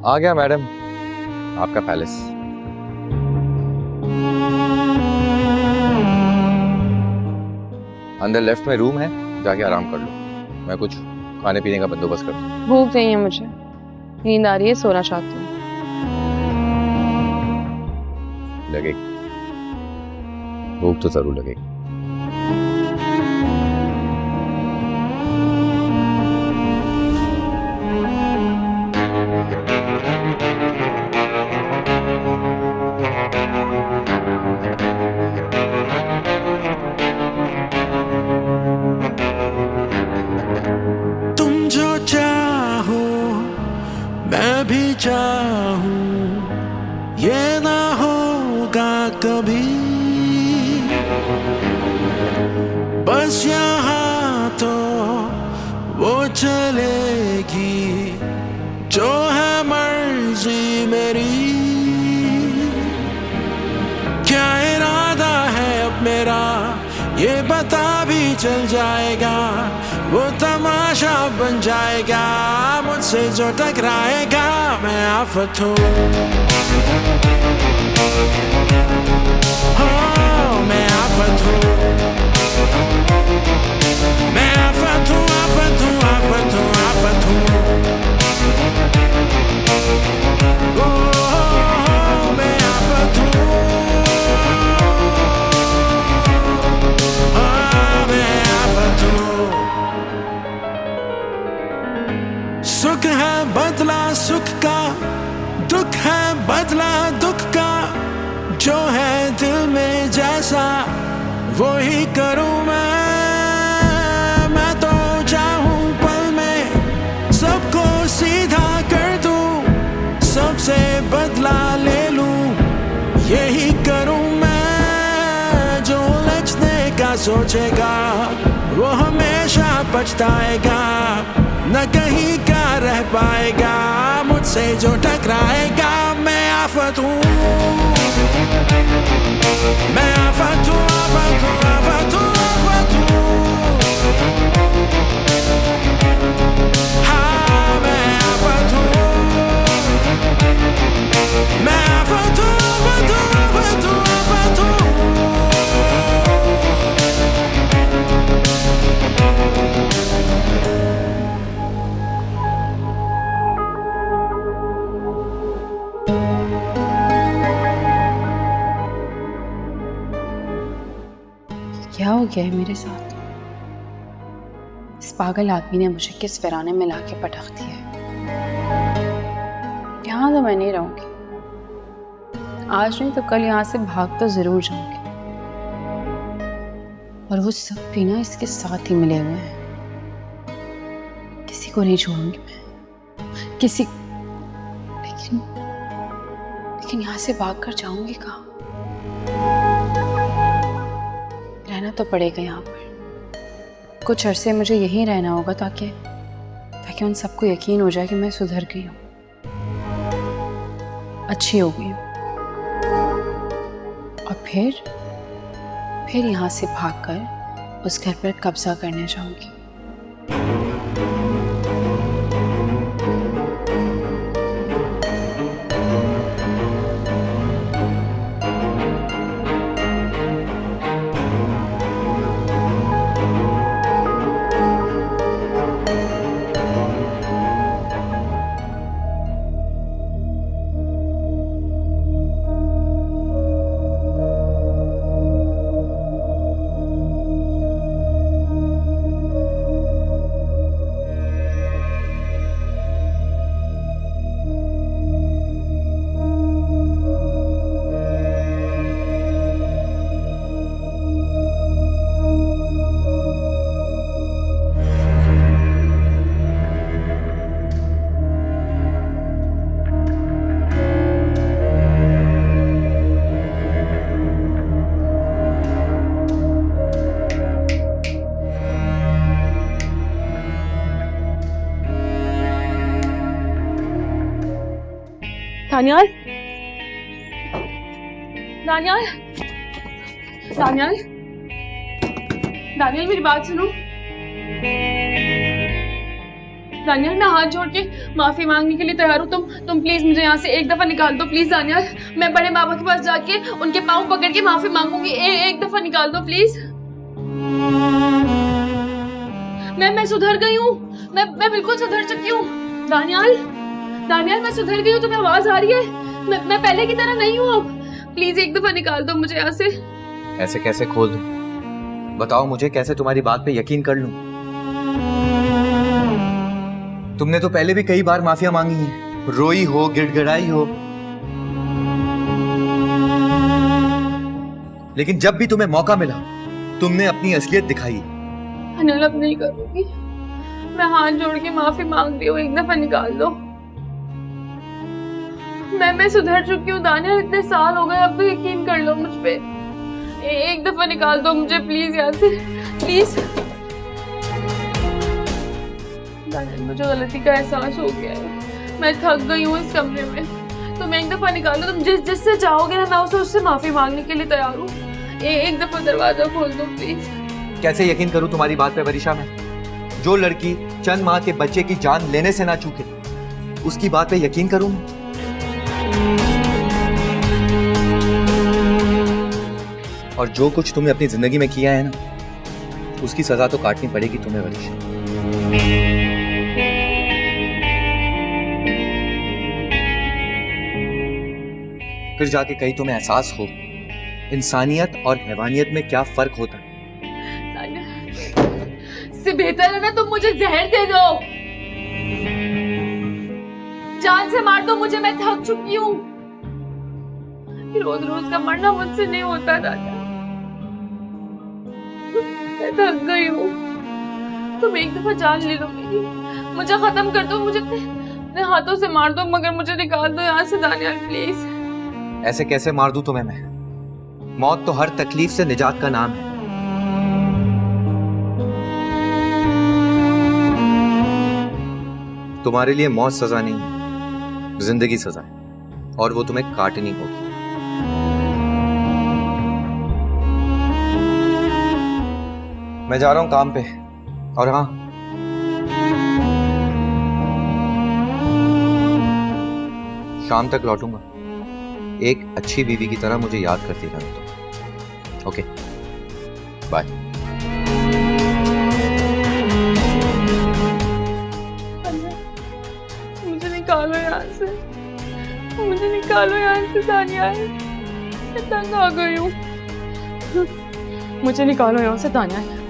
आ गया मैडम, आपका पैलेस। अंदर लेफ्ट में रूम है, जाके आराम कर लो। मैं कुछ खाने पीने का बंदोबस्त करता हूँ। भूख नहीं है मुझे, नींद आ रही है, सोना चाहती हूँ। लगेगी, भूख तो जरूर लगेगी। तुम जो चाहो मैं भी चाहूं, ये ना होगा कभी। बस यहाँ तो वो चलेगी जो है मर्जी मेरी। क्या इरादा है अब मेरा ये पता भी चल जाएगा, वो तमाशा बन जाएगा। मुझसे जो टकराएगा मैं आफत हूँ, मैं आफत हूँ, मैं आफत हूँ, आफत हूँ, आफत हूँ, आफत हूँ। मैं आफत हूँ, मैं आफत हूँ। सुख है बदला सुख का, दुख है बदला दुख का। जो है दिल में जैसा वो ही करूँ मैं तो चाहूँ पल में सबको सीधा कर दूँ, सबसे बदला ले लूँ, यही करूँ मैं। जो उलझने का सोचेगा वो हमेशा पछताएगा, न कहीं का रह पाएगा। मुझसे जो टकराएगा मैं आफत हूँ, मैं आफत हूँ, आफत हूँ, आफत हूँ, आफत हूँ। हाँ मैं आफत हूँ, मैं आफत हूँ, आफत हूँ, आफत हूँ, आफत हूँ। क्या हो गया है मेरे साथ? इस पागल आदमी ने मुझे किस वीराने में लाके पटक दिया है। यहाँ तो मैं नहीं रहूंगी, आज नहीं तो कल यहाँ से भाग तो जरूर जाऊंगी। और वो सब भी ना इसके साथ ही मिले हुए हैं। किसी को नहीं छोड़ूंगी मैं, किसी। लेकिन यहाँ से भाग कर जाऊंगी कहाँ? रहना तो पड़ेगा यहाँ पर। कुछ अरसे मुझे यहीं रहना होगा ताकि उन सबको यकीन हो जाए कि मैं सुधर गई हूँ, अच्छी हो गई हूँ। और फिर यहाँ से भागकर उस घर पर कब्जा करने जाऊंगी। दानियाल, दानियाल, दानियाल, दानियाल मेरी बात सुनो। दानियाल मैं हाथ जोड़ के माफी मांगने के लिए तैयार हूँ। तुम प्लीज मुझे यहाँ से एक दफा निकाल दो प्लीज दानियाल। मैं बड़े बाबा के पास जाके उनके पाँव पकड़ के माफी मांगूंगी। एक दफा निकाल दो प्लीज। मैं सुधर गई हूँ। मैं बिल्कुल सुधर चुकी हूँ। दानियाल मैं सुधर गई हूँ। तुम्हें आवाज आ रही है? मैं पहले की तरह नहीं हूँ अब। प्लीज एक दफा निकाल दो मुझे यहाँ से। ऐसे कैसे खोल दूं? बताओ मुझे, कैसे तुम्हारी बात पे यकीन कर लूं? तुमने तो पहले भी कई बार माफिया मांगी है, रोई हो, गिड़गिड़ाई हो, लेकिन जब भी तुम्हें मौका मिला तुमने अपनी असलियत दिखाई। अनिल अब नहीं करूंगी। मैं हाथ जोड़ के माफी मांग रही हूँ। एक दफा निकाल दो। मैं सुधर चुकी हूँ दानियाल। इतने साल हो गए, अब तो यकीन कर लो मुझ पे। एक दफा निकाल दो मुझे प्लीज यहाँ से, प्लीज। दानियाल मुझे गलती का एहसास हो गया है। मैं थक गई हूँ इस कमरे में। तुम एक दफा निकाल दो। तुम जिससे चाहोगे ना, मैं उससे माफी मांगने के लिए तैयार हूँ। एक दफा दरवाजा खोल दो प्लीज। कैसे यकीन करूं तुम्हारी बात पे वरीशा? मैं जो लड़की चंद माह के बच्चे की जान लेने से ना चूके, उसकी बात पे यकीन करूं? और जो कुछ तुमने अपनी जिंदगी में किया है ना, उसकी सजा तो काटनी पड़ेगी तुम्हें वरीशा। फिर जाके कहीं तुम्हें एहसास हो इंसानियत और हैवानियत में क्या फर्क होता है। इससे बेहतर है ना तुम मुझे जहर दे दो, जान से मार दो मुझे। मैं थक चुकी हूँ। रोज रोज का मरना मुझसे नहीं होता दादा। मैं थक गई हूँ। तुम एक दफा जान ले लो मेरी, मुझे खत्म कर दो। मुझे अपने हाथों से मार दो, मगर मुझे निकाल दो यहाँ से दानियाल प्लीज। ऐसे कैसे मार दूं तुम्हें मैं? मौत तो हर तकलीफ से निजात का नाम है। तुम्हारे लिए मौत सजा नहीं है, जिंदगी सजा है, और वो तुम्हें काटनी होगी। मैं जा रहा हूं काम पे, और हाँ, शाम तक लौटूंगा। एक अच्छी बीवी की तरह मुझे याद करती रहना तुम। Okay, bye. मुझे निकालो यहाँ से, मुझे निकालो यहाँ से दानियाल। मैं तंग आ गई हूँ। मुझे निकालो यहाँ से दानियाल।